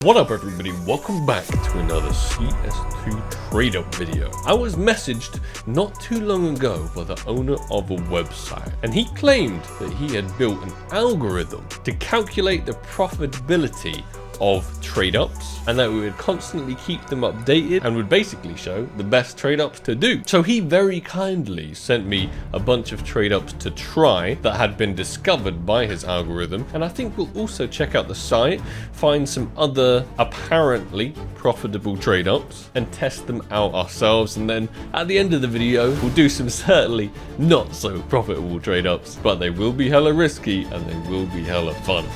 What up everybody, welcome back to another CS2 Tradeup video. I was messaged not too long ago by the owner of a website, and he claimed that he had built an algorithm to calculate the profitability of Tradeups, and that we would constantly keep them updated and would basically show the best Tradeups to do. So he very kindly sent me a bunch of Tradeups to try that had been discovered by his algorithm, and I think we'll also check out the site, find some other apparently profitable Tradeups and test them out ourselves, and then at the end of the video we'll do some certainly not so profitable Tradeups, but they will be hella risky and they will be hella fun.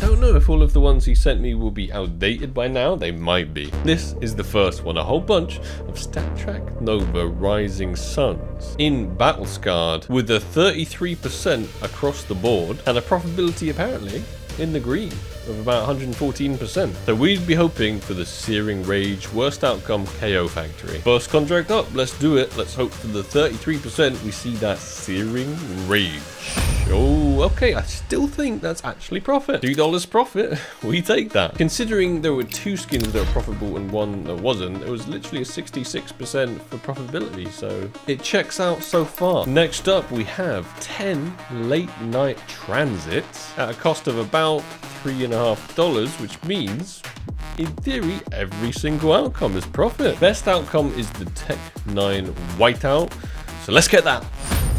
Don't know if all of the ones he sent me will be outdated by now. They might be. This is the first one, a whole bunch of StatTrak Nova Rising Suns in battle scarred with a 33% across the board and a profitability apparently in the green of about 114%. So we'd be hoping for the Searing Rage worst outcome KO factory. First contract up, let's do it. Let's hope for the 33% we see that Searing Rage. Oh, okay, I still think that's actually profit. $2 profit, we take that. Considering there were two skins that were profitable and one that wasn't, it was literally a 66% for profitability, so it checks out so far. Next up, we have 10 late night transits at a cost of about $3.50, which means in theory, every single outcome is profit. Best outcome is the Tech 9 Whiteout, so let's get that.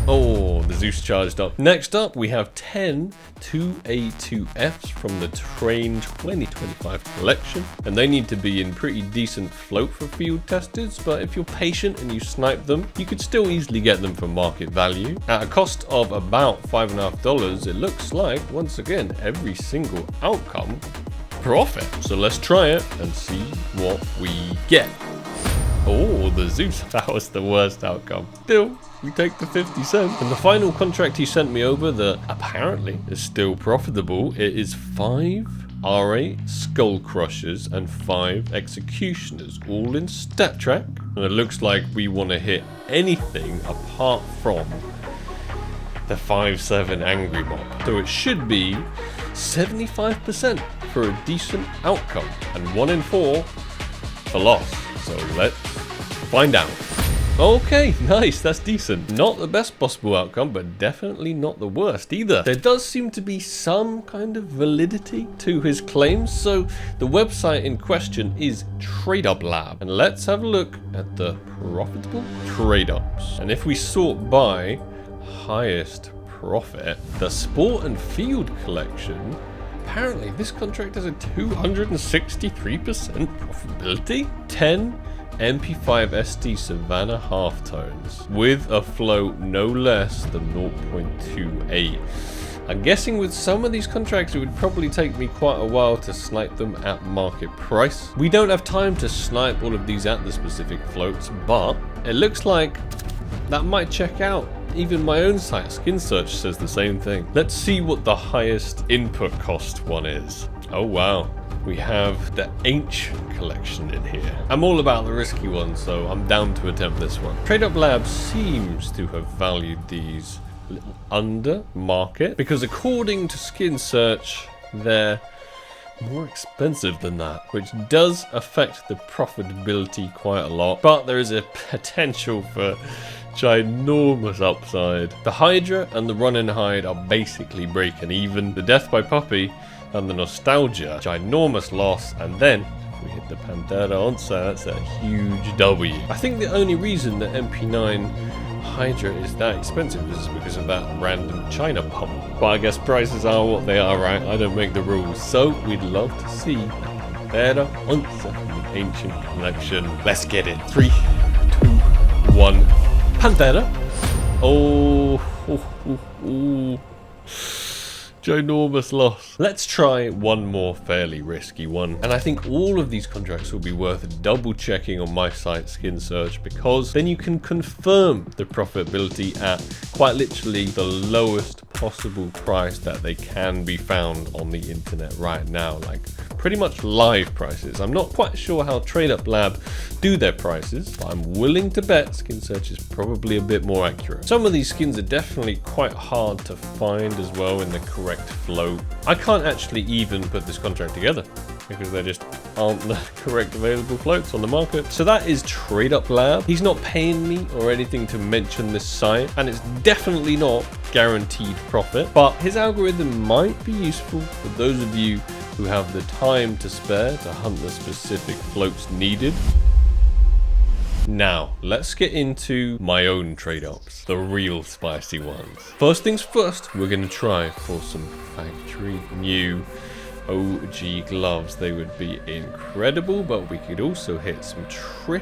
Oh, the Zeus charged up. Next up, we have 10 2A2Fs from the Train 2025 collection, and they need to be in pretty decent float for field testers, but if you're patient and you snipe them, you could still easily get them for market value. At a cost of about $5.50, it looks like, once again, every single outcome profit. So let's try it and see what we get. Oh, the Zeus, that was the worst outcome. Still, we take the 50 cents. And the final contract he sent me over that apparently is still profitable, it is 5 R8 Skull Crushers and 5 Executioners, all in StatTrak. And it looks like we want to hit anything apart from the 5/7 Angry Mob. So it should be 75% for a decent outcome and 1 in 4 for loss. So let's find out. Okay, nice, that's decent. Not the best possible outcome, but definitely not the worst either. There does seem to be some kind of validity to his claims, so the website in question is Tradeup Lab. And let's have a look at the profitable Tradeups. And if we sort by highest profit, the Sport and Field collection, apparently this contract has a 263% profitability. 10 MP5 SD Savannah halftones with a float no less than 0.28. I'm guessing with some of these contracts it would probably take me quite a while to snipe them at market price. We don't have time to snipe all of these at the specific floats, but it looks like that might check out. Even my own site, Skin Search, says the same thing. Let's see what the highest input cost one is. Oh wow. We have the Ancient collection in here. I'm all about the risky ones, so I'm down to attempt this one. Tradeup Lab seems to have valued these a little under market, because according to Skin Search, they're more expensive than that, which does affect the profitability quite a lot, but there is a potential for ginormous upside. The Hydra and the Run and Hide are basically breaking even. The Death by Puppy and the Nostalgia, ginormous loss, and then if we hit the Pantera Onsa, that's a huge W. I think the only reason that MP9 Hydra is that expensive is because of that random China pump. But I guess prices are what they are, right? I don't make the rules. So we'd love to see Pantera Onsa from the Ancient collection. Let's get it. 3, 2, 1. Pantera. Oh. Ginormous loss. Let's try one more fairly risky one. And I think all of these contracts will be worth double checking on my site, Skin Search, because then you can confirm the profitability at quite literally the lowest possible price that they can be found on the internet right now. Like pretty much live prices. I'm not quite sure how Tradeup Lab do their prices, but I'm willing to bet Skin Search is probably a bit more accurate. Some of these skins are definitely quite hard to find as well in the correct flow. I can't actually even put this contract together. because there just aren't the correct available floats on the market. So that is Tradeup Lab. He's not paying me or anything to mention this site, and it's definitely not guaranteed profit, but his algorithm might be useful for those of you who have the time to spare to hunt the specific floats needed. Now, let's get into my own trade-ups, the real spicy ones. First things first, we're going to try for some factory new OG gloves. They would be incredible, but we could also hit some 000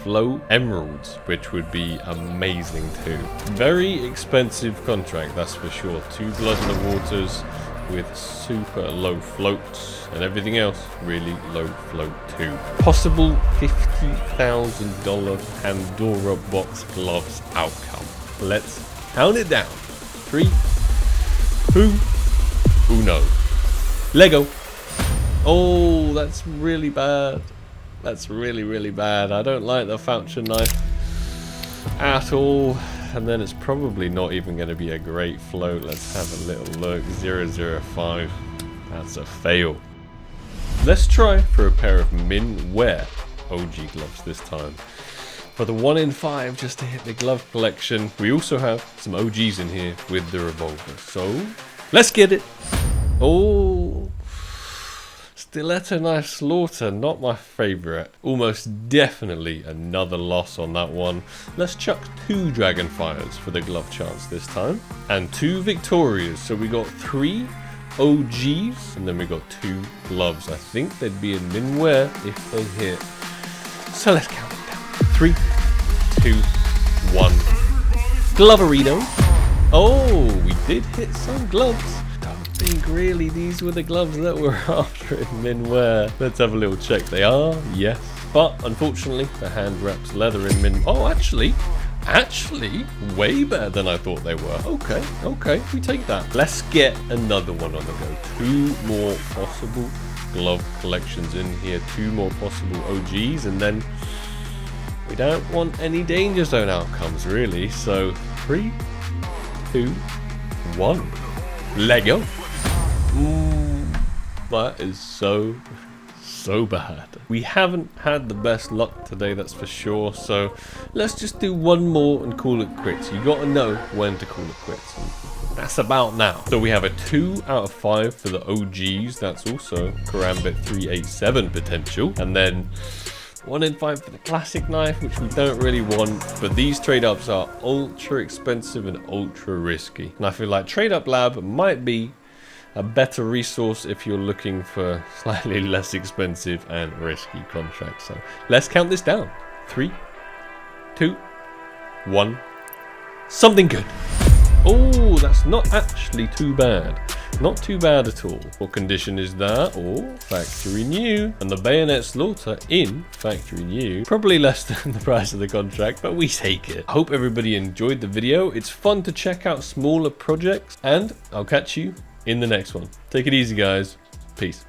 float emeralds, which would be amazing too. Very expensive contract, that's for sure. 2 Blood in the Waters with super low floats and everything else really low float too. Possible $50,000 Pandora box gloves outcome. Let's count it down. 3, 2, 1. Lego. Oh, that's really bad. That's really bad. I don't like the falchion knife at all. And then it's probably not even going to be a great float. Let's have a little look. 005. That's a fail. Let's try for a pair of min wear OG gloves this time. For the 1 in 5, just to hit the glove collection. We also have some OGs in here with the revolver. So let's get it. Oh, Stiletto Knife Slaughter, not my favorite. Almost definitely another loss on that one. Let's chuck 2 Dragonfires for the glove chance this time. And 2 Victorias. So we got 3 OGs and then we got 2 gloves. I think they'd be in min wear if they hit. So let's count it down. 3, 2, 1. Gloverino. Oh, we did hit some gloves. I think really these were the gloves that we're after in min wear. Let's have a little check. They are, yes, but unfortunately the hand wraps leather in min. Oh, actually way better than I thought they were. Okay, we take that. Let's get another one on the go. 2 more possible glove collections in here, 2 more possible OGs, and then we don't want any danger zone outcomes really. So 3, 2, 1. Lego. That is so bad. We haven't had the best luck today, that's for sure. So let's just do one more and call it quits. You got to know when to call it quits. And that's about now. So we have a 2 out of 5 for the OGs. That's also Karambit 387 potential. And then 1 in 5 for the classic knife, which we don't really want. But these trade-ups are ultra expensive and ultra risky. And I feel like Tradeup Lab might be a better resource if you're looking for slightly less expensive and risky contracts. So let's count this down. 3, 2, 1. Something good. Oh, that's not actually too bad. Not too bad at all. What condition is that? Or factory new. And the Bayonet Slaughter in factory new. Probably less than the price of the contract, but we take it. I hope everybody enjoyed the video. It's fun to check out smaller projects, and I'll catch you in the next one. Take it easy, guys. Peace.